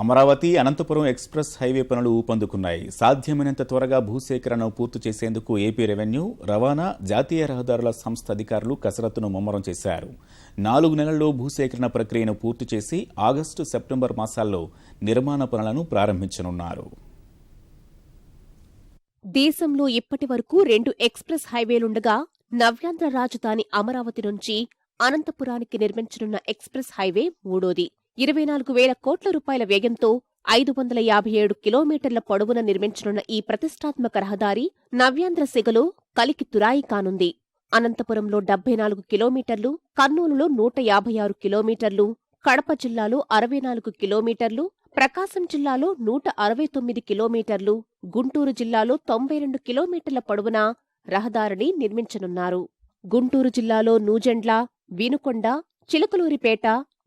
Amaravati Anantapuram express highway పనులు ఊపందుకున్నాయి. సాధ్యమైనంత త్వరగా భూసేకరణను పూర్తి చేసేందుకు ఏపీ రెవెన్యూ, రవాణా, జాతీయ రహదారుల సంస్థ అధికారులు కసరత్తును ముమ్మరం చేశారు. 4 నెలల్లో భూసేకరణ ప్రక్రియను పూర్తి చేసి ఆగస్టు, సెప్టెంబర్ మాసాల్లో నిర్మాణ పనులను ప్రారంభించనున్నారు. దేశంలో ఇప్పటి వరకు 2 ఎక్స్ప్రెస్ హైవేలుండగా నవ్యాంధ్ర రాజధాని అమరావతి నుంచి అనంతపురానికి నిర్మించనున్న ఎక్స్ప్రెస్ హైవే మూడోది. 24,000 కోట్ల రూపాయల వ్యయంతో 557 కిలోమీటర్ల పొడవున నిర్మించనున్న ఈ ప్రతిష్టాత్మక రహదారి నవ్యాంధ్ర సెగలో కలికి తురాయి కానుంది. అనంతపురంలో 74 కిలోమీటర్లు, కర్నూలులో 156 కిలోమీటర్లు, కడప జిల్లాలో 64 కిలోమీటర్లు, ప్రకాశం జిల్లాలో 169 కిలోమీటర్లు, గుంటూరు జిల్లాలో 92 కిలోమీటర్ల పొడవున రహదారిని నిర్మించనున్నారు. గుంటూరు జిల్లాలో నూజెండ్ల, వినుకొండ, చిలకలూరిపేట,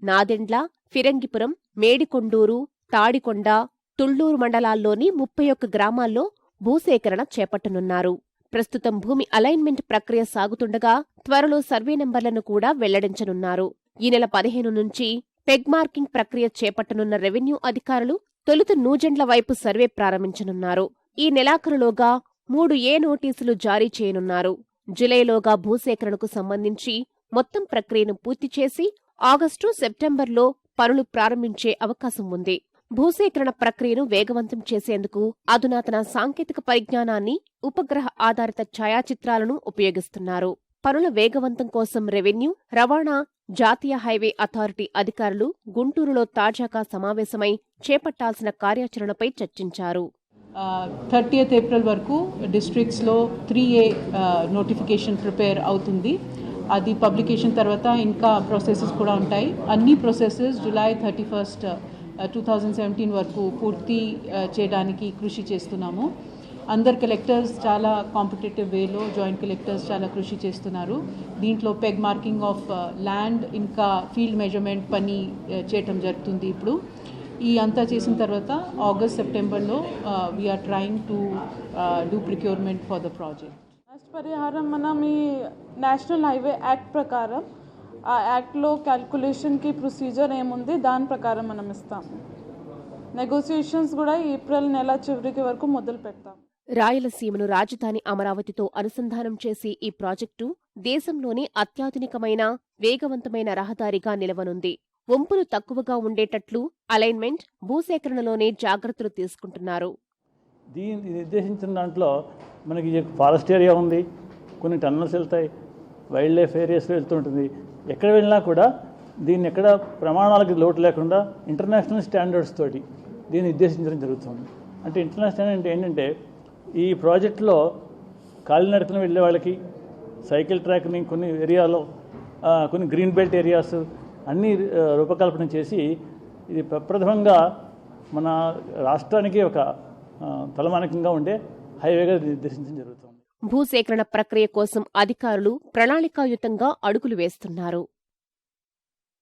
నాదెండ్ల, ఫిరంగిపురం, మేడికొండూరు, తాడికొండ, తుళ్లూరు మండలాల్లోని 31 గ్రామాల్లో భూసేకరణ చేపట్టనున్నారు. ప్రస్తుతం భూమి అలైన్మెంట్ ప్రక్రియ సాగుతుండగా త్వరలో సర్వే నెంబర్లను కూడా వెల్లడించనున్నారు. ఈ నెల 15 నుంచి పెగ్ మార్కింగ్ ప్రక్రియ చేపట్టనున్న రెవెన్యూ అధికారులు తొలుత నూజెండ్ల వైపు సర్వే ప్రారంభించనున్నారు. ఈ నెలాఖరులోగా 3A నోటీసులు జారీ చేయనున్నారు. జులైలోగా భూసేకరణకు సంబంధించి మొత్తం ప్రక్రియను పూర్తి చేసి ఆగస్టు, సెప్టెంబర్లో పనులు ప్రారంభించే అవకాశం ఉంది. భూసేకరణ ప్రక్రియను వేగవంతం చేసేందుకు అధునాతన సాంకేతిక పరిజ్ఞానాన్ని, ఉపగ్రహ ఆధారిత ఛాయాచిత్రాలను ఉపయోగిస్తున్నారు. పనుల వేగవంతం కోసం రెవెన్యూ, రవాణా, జాతీయ హైవే అథారిటీ అధికారులు గుంటూరులో తాజాగా సమావేశమై చేపట్టాల్సిన కార్యాచరణపై చర్చించారు. 30th ఏప్రిల్ వరకు డిస్ట్రిక్ట్స్లో 3A నోటిఫికేషన్ ప్రిపేర్ అవుతుంది. అది పబ్లికేషన్ తర్వాత ఇంకా ప్రాసెసెస్ కూడా ఉంటాయి. అన్ని ప్రాసెసెస్ జూలై 31, 2017 వరకు పూర్తి చేయడానికి కృషి చేస్తున్నాము. అందరు కలెక్టర్స్ చాలా కాంపిటేటివ్ వేలో, జాయింట్ కలెక్టర్స్ చాలా కృషి చేస్తున్నారు. దీంట్లో పెగ్ మార్కింగ్ ఆఫ్ ల్యాండ్ ఇంకా ఫీల్డ్ మెజర్మెంట్ పని చేయటం జరుగుతుంది. ఇప్పుడు ఈ అంతా చేసిన తర్వాత ఆగస్ట్, సెప్టెంబర్లో we are trying to do procurement for the project. నష్టపరిహారం మనం ఈ నేషనల్ హైవే యాక్ట్ ప్రకారం, ఆ యాక్ట్లో క్యాల్కులేషన్కి ప్రొసీజర్ ఏముంది దాని ప్రకారం మనం ఇస్తాము. నెగోసియేషన్స్ కూడా ఏప్రిల్ నెల చివరికి వరకు మొదలు పెడతాం. రాయలసీమను రాజధాని అమరావతితో అనుసంధానం చేసే ఈ ప్రాజెక్టు దేశంలోనే అత్యాధునికమైన, వేగవంతమైన రహదారిగా నిలవనుంది. వంపులు తక్కువగా ఉండేటట్లు అలైన్మెంట్, భూసేకరణలోనే జాగ్రత్తలు తీసుకుంటున్నారు. దీన్ని నిర్దేశించిన దాంట్లో మనకి ఫారెస్ట్ ఏరియా ఉంది, కొన్ని టన్నల్స్ వెళ్తాయి, వైల్డ్ లైఫ్ ఏరియాస్ వెళ్తుంటుంది. ఎక్కడ వెళ్ళినా కూడా దీన్ని ఎక్కడ ప్రమాణాలకు లోటు లేకుండా ఇంటర్నేషనల్ స్టాండర్డ్స్ తోటి దీన్ని నిర్దేశించడం జరుగుతుంది. అంటే ఇంటర్నేషనల్ స్టాండర్డ్ అంటే ఏంటంటే ఈ ప్రాజెక్టులో కాలినడకన వెళ్ళే వాళ్ళకి సైకిల్ ట్రాక్ని కొన్ని ఏరియాలో, కొన్ని గ్రీన్ బెల్ట్ ఏరియాస్ అన్నీ రూపకల్పన చేసి ఇది ప్రప్రథమంగా మన రాష్ట్రానికి ఒక తలమానికంగా ఉండే హైవేగా నిర్దేశించడం జరుగుతుంది. భూసేకరణ ప్రక్రియ కోసం అధికారులు ప్రణాళికాయుతంగా అడుగులు వేస్తున్నారు.